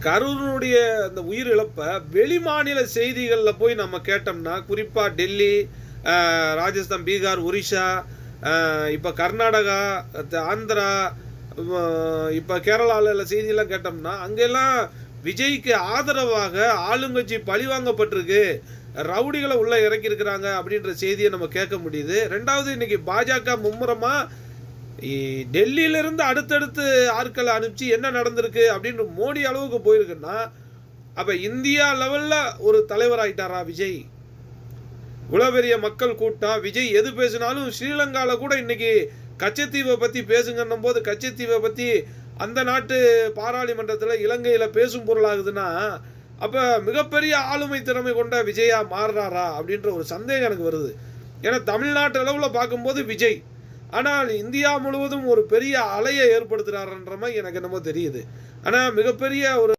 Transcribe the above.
கரூருடைய அந்த உயிர் இழப்பை வெளிமாநில செய்திகளில் போய் நம்ம கேட்டோம்னா, குறிப்பாக டெல்லி, ராஜஸ்தான், பீகார், ஒரிஷா, இப்போ கர்நாடகா, ஆந்திரா, இப்போ கேரளாவில் செய்தியெல்லாம் கேட்டோம்னா அங்கெல்லாம் விஜய்க்கு ஆதரவாக ஆளுங்கட்சி பழிவாங்கப்பட்டிருக்கு, ரவுடிகளை உள்ளே இறக்கியிருக்கிறாங்க அப்படின்ற செய்தியை நம்ம கேட்க முடியுது. ரெண்டாவது, இன்னைக்கு பாஜக மும்முரமாக டெல்லியிலிருந்து அடுத்தடுத்து ஆட்களை அனுப்பிச்சு என்ன நடந்திருக்கு அப்படின்னு மோடி அளவுக்கு போயிருக்குன்னா, அப்போ இந்தியா லெவலில் ஒரு தலைவர் ஆயிட்டாரா விஜய்? இவ்வளோ பெரிய மக்கள் கூட்டம், விஜய் எது பேசினாலும் ஸ்ரீலங்காவில் கூட இன்னைக்கு கச்சத்தீவை பற்றி பேசுங்கன்னும் போது கச்சத்தீவை பற்றி அந்த நாட்டு பாராளுமன்றத்தில் இலங்கையில் பேசும் பொருளாகுதுன்னா, அப்போ மிகப்பெரிய ஆளுமை திறமை கொண்ட விஜயா மாறுறாரா அப்படின்ற ஒரு சந்தேகம் எனக்கு வருது. ஏன்னா தமிழ்நாட்டு அளவில் பார்க்கும்போது விஜய், ஆனால் இந்தியா முழுவதும் ஒரு பெரிய அலையை ஏற்படுத்துகிறாருன்ற மாதிரி எனக்கு என்னமோ தெரியுது. ஆனால் மிகப்பெரிய ஒரு